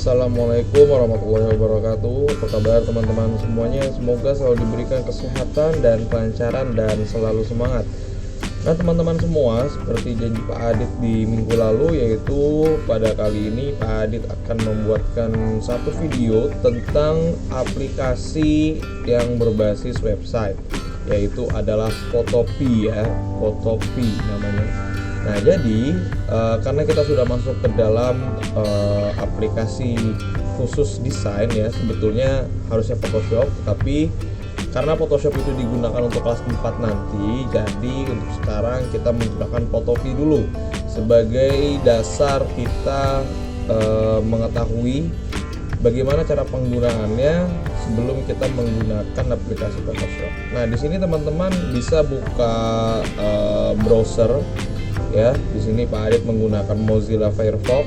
Assalamualaikum warahmatullahi wabarakatuh. Apa kabar teman-teman semuanya? Semoga selalu diberikan kesehatan dan kelancaran dan selalu semangat. Nah teman-teman semua, seperti janji Pak Adit di minggu lalu, yaitu pada kali ini Pak Adit akan membuatkan satu video tentang aplikasi yang berbasis website, yaitu adalah Photopea ya, Photopea namanya. Nah jadi karena kita sudah masuk ke dalam aplikasi khusus desain ya, sebetulnya harusnya Photoshop, tapi karena Photoshop itu digunakan untuk kelas 4 nanti, jadi untuk sekarang kita menggunakan Photopea dulu sebagai dasar kita mengetahui bagaimana cara penggunaannya sebelum kita menggunakan aplikasi Photoshop. Nah di sini teman-teman bisa buka browser. Ya, di sini Pak Adit menggunakan Mozilla Firefox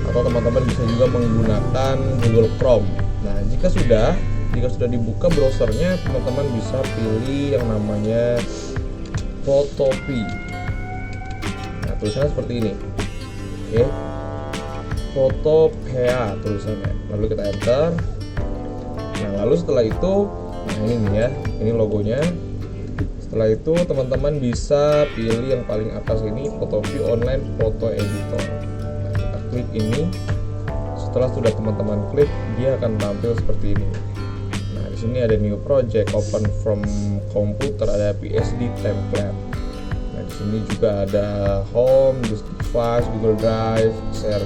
atau teman-teman bisa juga menggunakan Google Chrome. Nah, jika sudah dibuka browsernya, teman-teman bisa pilih yang namanya Photopea. Nah, tulisannya seperti ini. Oke. Photopea tulisannya. Lalu kita enter. Nah, lalu setelah itu, nah ini nih ya, ini logonya. Setelah itu teman-teman bisa pilih yang paling atas ini, Photopea Online Photo Editor. Nah, kita klik ini. Setelah sudah teman-teman klik, dia akan tampil seperti ini. Nah, di sini ada new project, open from computer, ada PSD template. Nah, di sini juga ada home, disk device, Google Drive, share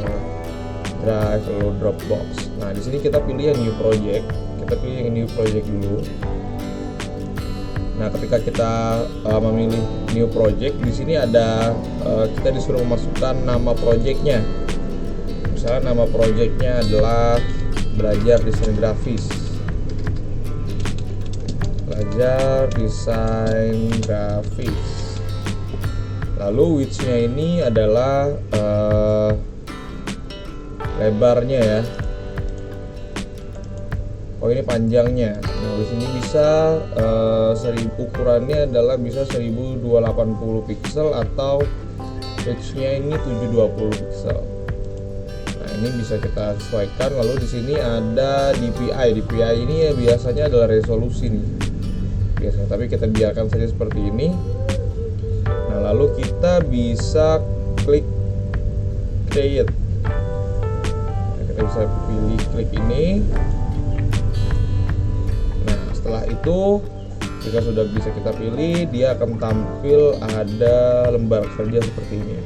drive, lalu Dropbox. Nah, di sini kita pilih yang new project. Kita pilih yang new project dulu. Nah, ketika kita memilih new project, di sini ada kita disuruh memasukkan nama projectnya. Misalnya nama projectnya adalah belajar desain grafis. Belajar desain grafis. Lalu width-nya ini adalah lebarnya ya. Oh ini panjangnya. Nah di sini bisa ukurannya adalah bisa 1280 pixel atau pitch-nya ini 720 pixel. Nah ini bisa kita sesuaikan. Lalu di sini ada DPI. DPI ini ya biasanya adalah resolusi nih. Biasanya, tapi kita biarkan saja seperti ini. Nah lalu kita bisa klik create. Nah, kita bisa pilih klik ini. Setelah itu, jika sudah bisa kita pilih, dia akan tampil ada lembar kerja seperti ini.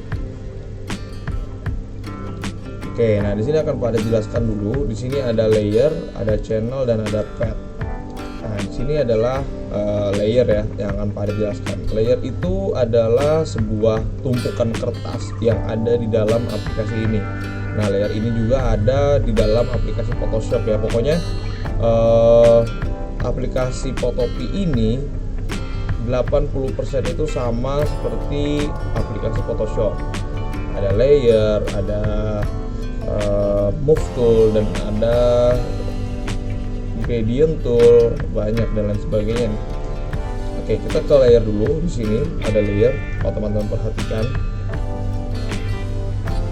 Oke, nah di sini akan pada jelaskan dulu. Di sini ada layer, ada channel, dan ada path. Nah, di sini adalah layer ya yang akan pada jelaskan. Layer itu adalah sebuah tumpukan kertas yang ada di dalam aplikasi ini. Nah, layer ini juga ada di dalam aplikasi Photoshop ya. Pokoknya aplikasi Photopea ini 80% itu sama seperti aplikasi Photoshop. Ada layer, ada move tool, dan ada gradient tool, banyak dan lain sebagainya. Oke, kita ke layer dulu. Di sini ada layer. Kalau teman-teman perhatikan,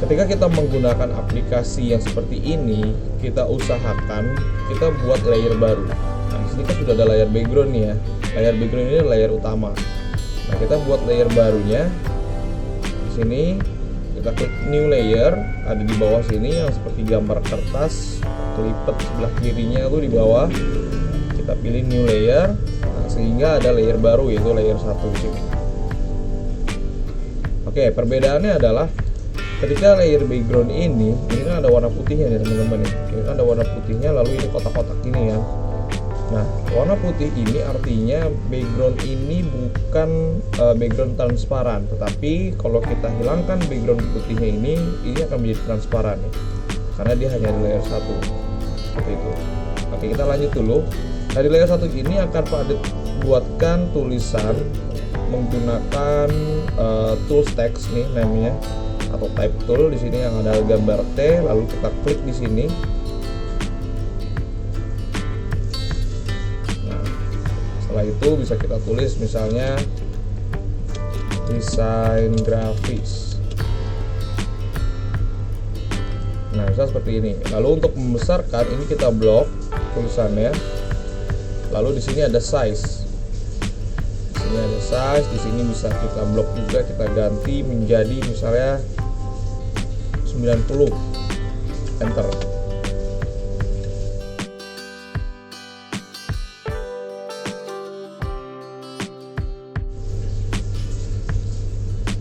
ketika kita menggunakan aplikasi yang seperti ini, kita usahakan kita buat layer baru. Nah, di sini kan sudah ada layer background nih ya. Layer background ini layer utama. Nah, kita buat layer barunya. Di sini kita klik new layer, ada di bawah sini yang seperti gambar kertas, kelipet sebelah kirinya tuh di bawah. Kita pilih new layer. Nah, sehingga ada layer baru yaitu layer 1 di sini. Oke, perbedaannya adalah ketika layer background ini kan ada warna putihnya nih teman-teman nih. Ini kan ada warna putihnya, lalu ini kotak-kotak ini ya. Nah, warna putih ini artinya background ini bukan background transparan, tetapi kalau kita hilangkan background putihnya ini akan menjadi transparan nih, karena dia hanya di layer 1 seperti itu. Oke, kita lanjut dulu. Nah, di layer 1 ini akan Pak Adit buatkan tulisan menggunakan tools text nih namanya, atau type tool. Di sini yang ada gambar T, lalu kita klik di sini. Setelah itu bisa kita tulis misalnya desain grafis. Nah, misal seperti ini. Lalu untuk membesarkan ini kita blok tulisannya. Lalu di sini ada size. Di sini ada size, di sini bisa kita blok juga, kita ganti menjadi misalnya 90. Enter.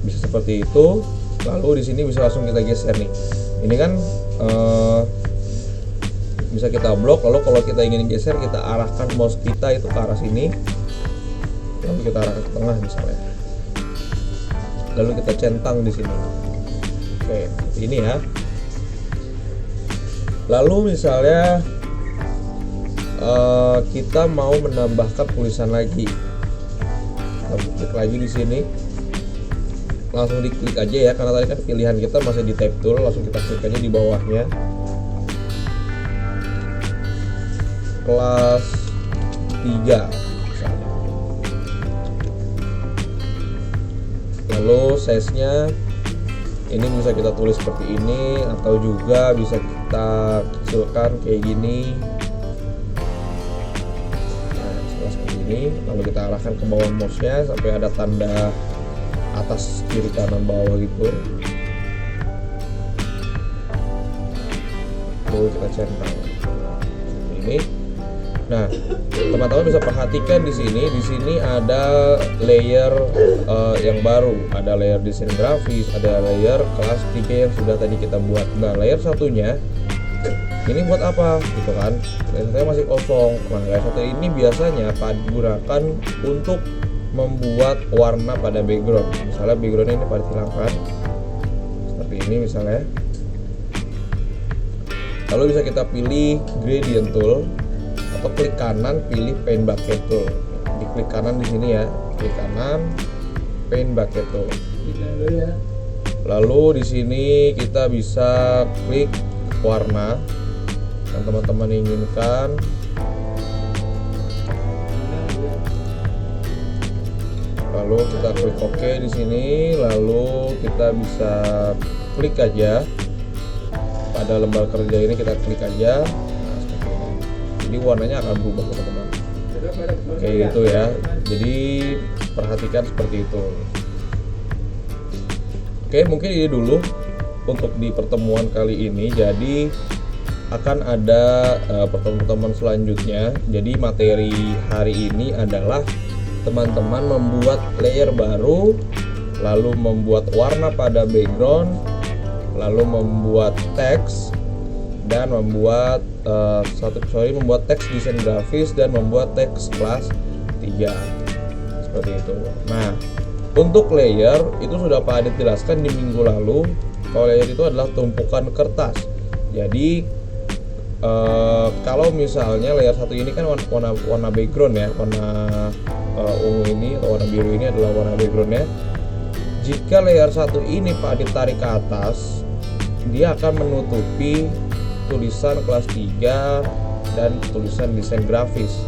Bisa seperti itu. Lalu di sini bisa langsung kita geser nih. Ini kan bisa kita blok. Lalu kalau kita ingin geser, kita arahkan mouse kita itu ke arah sini. Lalu kita arahkan ke tengah misalnya. Lalu kita centang di sini. Oke, seperti ini ya. Lalu misalnya kita mau menambahkan tulisan lagi. Lalu klik lagi di sini. Langsung diklik aja ya, karena tadi kan pilihan kita masih di tab tool. Langsung kita klik aja di bawahnya, kelas 3 misalnya. Lalu size nya ini bisa kita tulis seperti ini, atau juga bisa kita kecilkan kayak gini. Nah, seperti ini. Lalu kita arahkan ke bawah mouse nya sampai ada tanda atas, kiri, kanan, bawah gitu. Lalu kita centang seperti ini. Nah, teman-teman bisa perhatikan di sini. Di sini ada layer yang baru, ada layer desain grafis, ada layer kelas 3 yang sudah tadi kita buat. Nah, layer satunya ini buat apa? Gitu kan? Layer satunya masih kosong. Nah, layer satu ini biasanya digunakan untuk membuat warna pada background. Misalnya backgroundnya ini pada hilangkan seperti ini misalnya. Lalu bisa kita pilih gradient tool, atau klik kanan pilih paint bucket tool. Diklik kanan di sini ya, klik kanan paint bucket tool. Lalu di sini kita bisa klik warna yang teman-teman inginkan. Lalu kita klik OK di sini. Lalu kita bisa klik aja pada lembar kerja ini, kita klik aja. Nah, seperti ini. Jadi warnanya akan berubah teman-teman. Oke gitu ya. Jadi perhatikan seperti itu. Oke, mungkin ini dulu untuk di pertemuan kali ini. Jadi akan ada pertemuan selanjutnya. Jadi materi hari ini adalah teman-teman membuat layer baru, lalu membuat warna pada background, lalu membuat teks, dan membuat membuat teks desain grafis, dan membuat teks kelas 3 seperti itu. Nah, untuk layer itu sudah Pak Adit jelaskan di minggu lalu. Kalau layer itu adalah tumpukan kertas. Jadi kalau misalnya layer satu ini kan warna background ya, warna ungu ini atau warna biru ini adalah warna backgroundnya. Jika layer satu ini Pak Adit tarik ke atas, dia akan menutupi tulisan kelas 3 dan tulisan desain grafis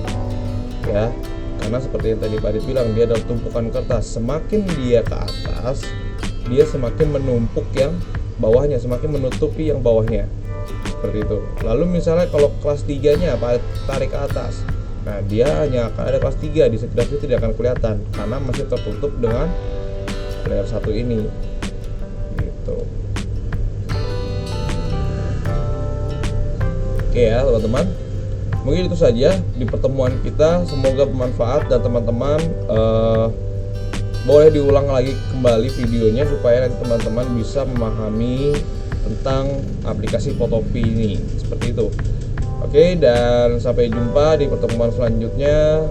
ya, karena seperti yang tadi Pak Adit bilang, dia adalah tumpukan kertas. Semakin dia ke atas, dia semakin menumpuk yang bawahnya, semakin menutupi yang bawahnya, seperti itu. Lalu misalnya kalau kelas 3 nya Pak Adit tarik ke atas, nah dia hanya akan ada kelas 3, desain grafis tidak akan kelihatan karena masih tertutup dengan layer satu ini gitu. Oke ya teman-teman, mungkin itu saja di pertemuan kita. Semoga bermanfaat dan teman-teman boleh diulang lagi kembali videonya supaya nanti teman-teman bisa memahami tentang aplikasi Photopea ini, seperti itu. Oke, dan sampai jumpa di pertemuan selanjutnya.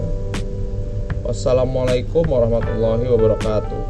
Wassalamualaikum warahmatullahi wabarakatuh.